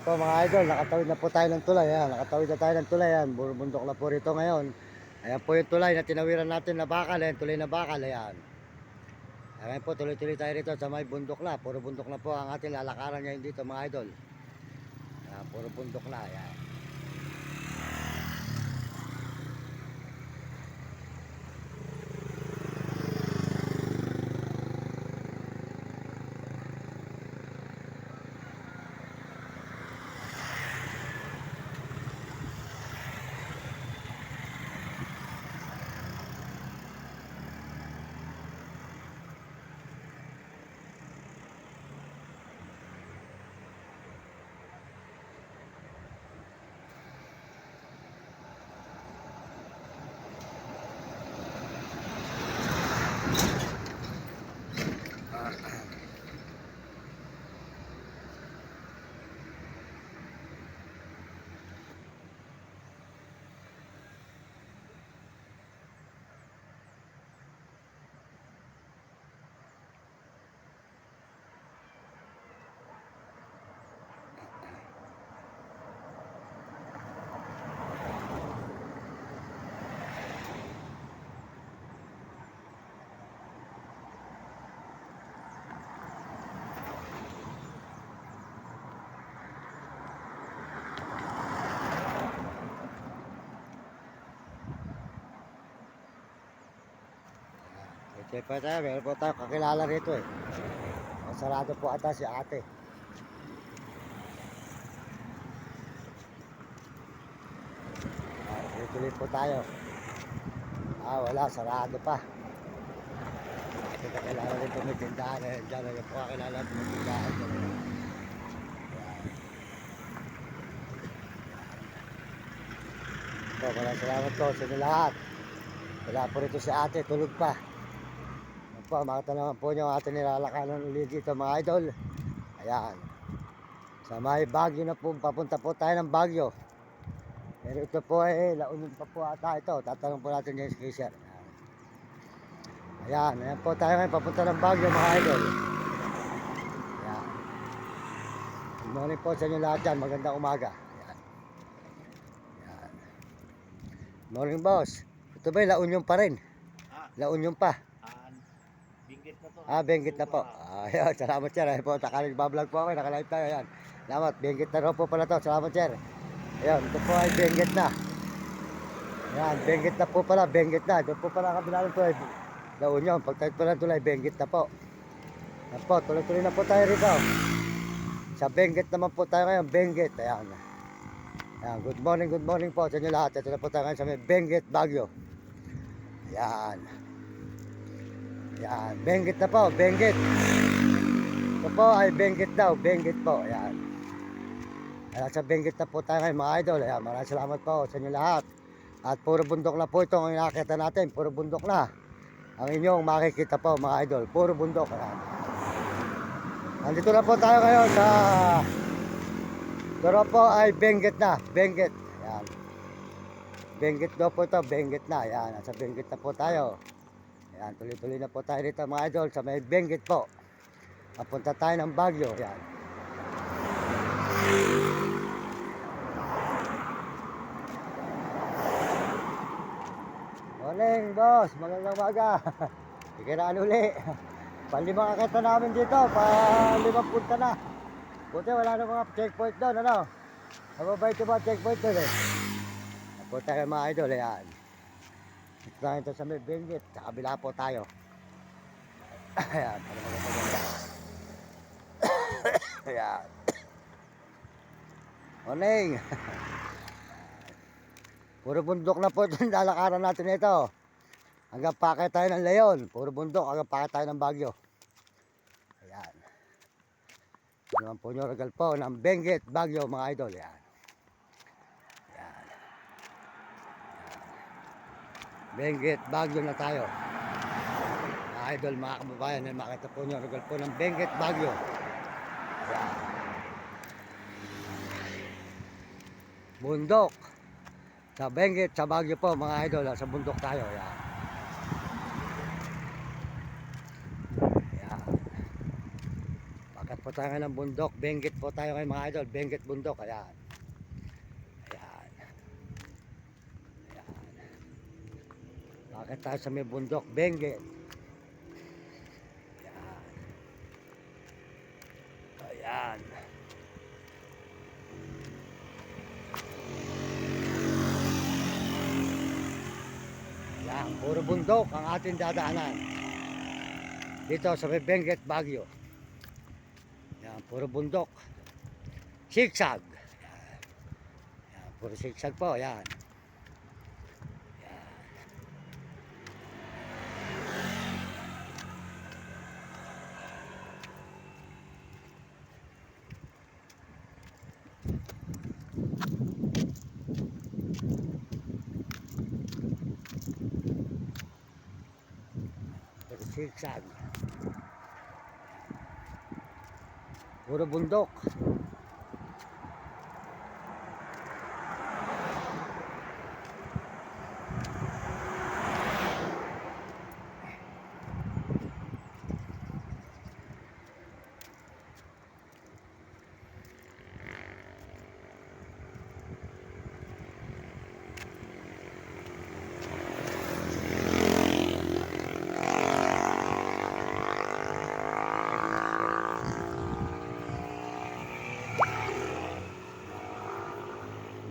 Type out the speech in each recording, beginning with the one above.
Po mga idol, nakatawid na po tayo ng tulay. Ayan, nakatawid na tayo ng tulay. Ayan, bundok na po rito ngayon. Ayan po yung tulay na tinawiran natin na bakal. Ayan, tulay na bakal. Ayan. Ayan po, tuloy-tuloy tayo rito sa may bundok na. Puro bundok na po ang ating lalakaran ngayon dito mga idol. Ayan, puro bundok na. Ayan. Okay pa tayo, meron po tayo kakilala rito eh. Sarado po ata si ate. Tuloy po tayo. Wala, sarado pa. Ito kakilala rito may tindahan. Diyan na po kakilala rito may tindahan. So, maraming salamat po sa inyo lahat. Wala po rito si ate, tulog pa. Ayan po, makita naman po nyo ang ating nilalakaran ulit dito mga idol. Ayan. Sa may Baguio na po, papunta po tayo ng Baguio. Pero ito po ay launin pa po ata ito. Tatanong po natin yung skisher. Ayan, ayan po tayo ngayon papunta ng Baguio mga idol. Ayan. Good morning po sa inyo lahat dyan. Magandang umaga. Ayan. Ayan. Good morning boss. Ito ba La Union pa rin? La Union pa? Benguet na to. Benguet na po. Ayan, salamat sir. Ayan po, nakalig-bablog po ako. Nakalive tayo. Ayan. Salamat. Benguet na rin po pala to. Salamat sir. Ayan, ito po ay Benguet na. Ayan, Benguet na po pala. Benguet na. Ito po pala kabilang ito ay La Union. Pagtawid po ng tulay, Benguet na po. Ayan po, tuloy-tuloy na po tayo rito. Sa Benguet naman po tayo ngayon. Benguet. Ayan. Ayan, good morning po sa inyo lahat. Ito na po tayo ngayon sa may Benguet, Baguio. Ayan. Ayan, Benguet na po, Benguet. Ito po ay Benguet daw, Benguet po. Ayan. Ayan, sa Benguet na po tayo ngayon mga idol. Ayan, maraming salamat po sa inyo lahat. At puro bundok na po itong nakakita natin. Puro bundok na. Ang inyong makikita po mga idol. Puro bundok. Ayan. Nandito na po tayo ngayon sa... Pero po ay Benguet na, Benguet. Ayan. Benguet daw po ito, Benguet na. Ayan, nasa Benguet na po tayo. Ayan, tuloy-tuloy na po tayo dito mga idol sa may Benguet po. Papunta tayo ng Baguio. Ayan. Morning boss, magandang umaga. Ikinaan uli. Palimang kakita namin dito, palimang punta na. Buti wala na mga checkpoint doon, ano? Nababay ito mga checkpoint doon eh. Napunta kayo mga idol, ayan. Ito na ito sa may Benguet, sa kabila po tayo. Ayan, para maganda. Ayan. Morning. Puro bundok na po yung lalakaran natin ito. Hanggang pakay tayo ng Leon. Puro bundok, hanggang pakay tayo ng Baguio. Ayan. Ito naman po yung regal po ng Benguet, Baguio mga idol. Ayan. Ayan. Benguet, Baguio na tayo. Mga idol, mga kababayan, makita po nyo regal po ng Benguet, Baguio. Ayan. Bundok. Sa Benguet, sa Baguio po mga idol, sa bundok tayo. Ayan. Ayan. Bakit po tayo ngayon ng bundok. Benguet po tayo ngayon mga idol. Benguet bundok. Ayan. Ayan. Ayan. Bakit tayo sa may bundok? Benguet. Ayan. Ayan. Ayan. Puro bundok ang ating dadaanan. Dito sa may Benguet, Baguio. Ayan. Puro bundok. Sigsag. Ayan. Ayan. Puro sigsag po. Ayan. Puro sigsag. Puro bundok.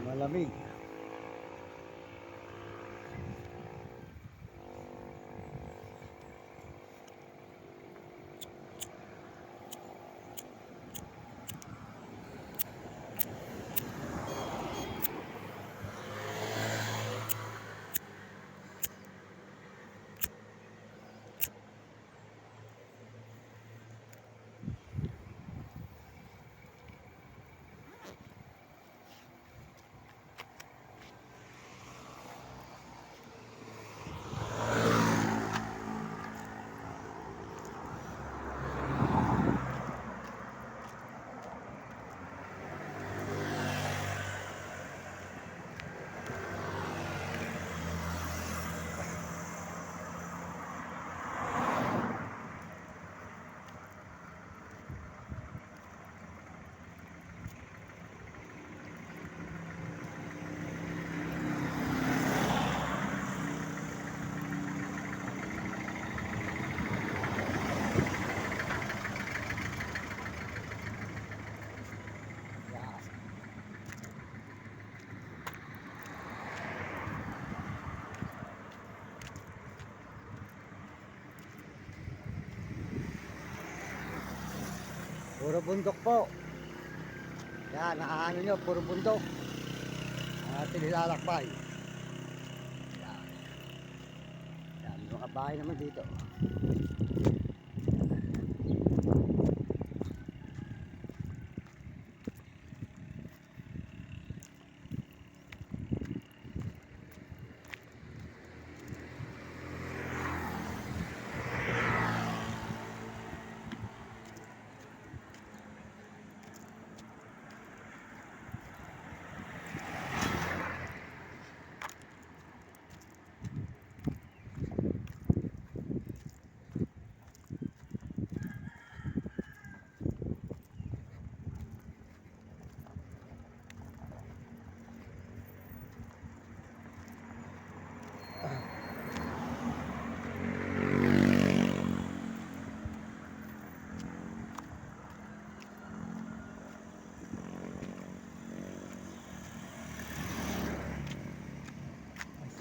Malamig. Puro bundok po. Yan, nakaano nyo, puro bundok. Ang ating nilalakbay. Yan. Yan, mga bahay naman dito.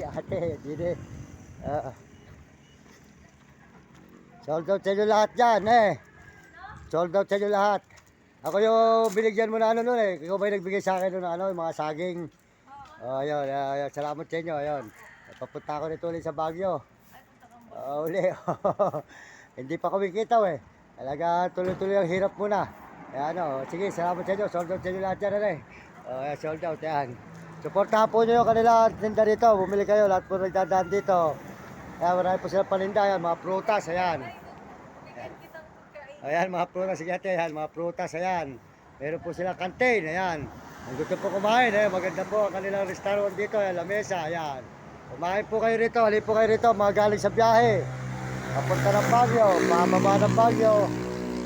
Si ate, dito. Sold out sa inyo lahat dyan Sold out sa inyo lahat. Ako yung binigyan mo na ano nun Ikaw ba yung nagbigay sa akin nun ano, yung mga saging. Ayun, ayun, salamat sa inyo, ayun. Papunta ako nito ulit sa Baguio. Uli. Hindi pa kumikita Talaga tuloy-tuloy ang hirap muna. Ayan sige, salamat sa inyo. Sold out sa inyo lahat dyan sold out yan. Suportahan po nyo yung kanila tinda dito. Bumili kayo, lahat po nagdadaan dito. Ayan, marami po silang paninda. Ayan, mga prutas, ayan. Ayan, mga prutas, sige ate, ayan, mga prutas, ayan. Meron po silang kantin, ayan. Ang gusto po kumain, maganda po ang kanilang restaurant dito, ayan, lamesa, ayan. Kumain po kayo rito, halip po kayo rito, mga galing sa biyahe. Papunta ng Baguio, pababa ng Baguio.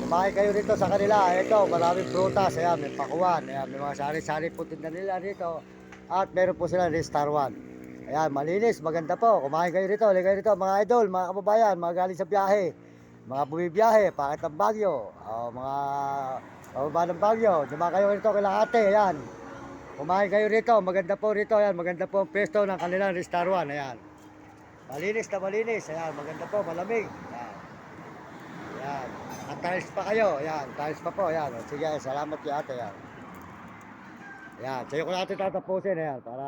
Kumain kayo rito sa kanila. Ito, maraming prutas. Ayan, may pakuan. Ayan, may mga sari-sari po tinda nila rito. At meron po sila restaurant. Ayan, malinis, maganda po. Kumain kayo rito, halika kayo rito, mga idol, mga kababayan, mga galing sa biyahe. Mga bumibiyahe, pakit ng Baguio. Mga pababa ng Baguio. Diba kayo rito kay ate, ayan. Kumain kayo rito, maganda po rito, ayan. Maganda po ang pesto ng kanilang restaurant, ayan. Malinis na malinis, ayan. Maganda po, malamig. Ayan. Ayan. At tiles pa kayo. Ayan. Tiles pa po. Ayan. Sige. Salamat kay ate. Ayan. Ayan. Sa'yo ko natin tatapusin. Ayan. Para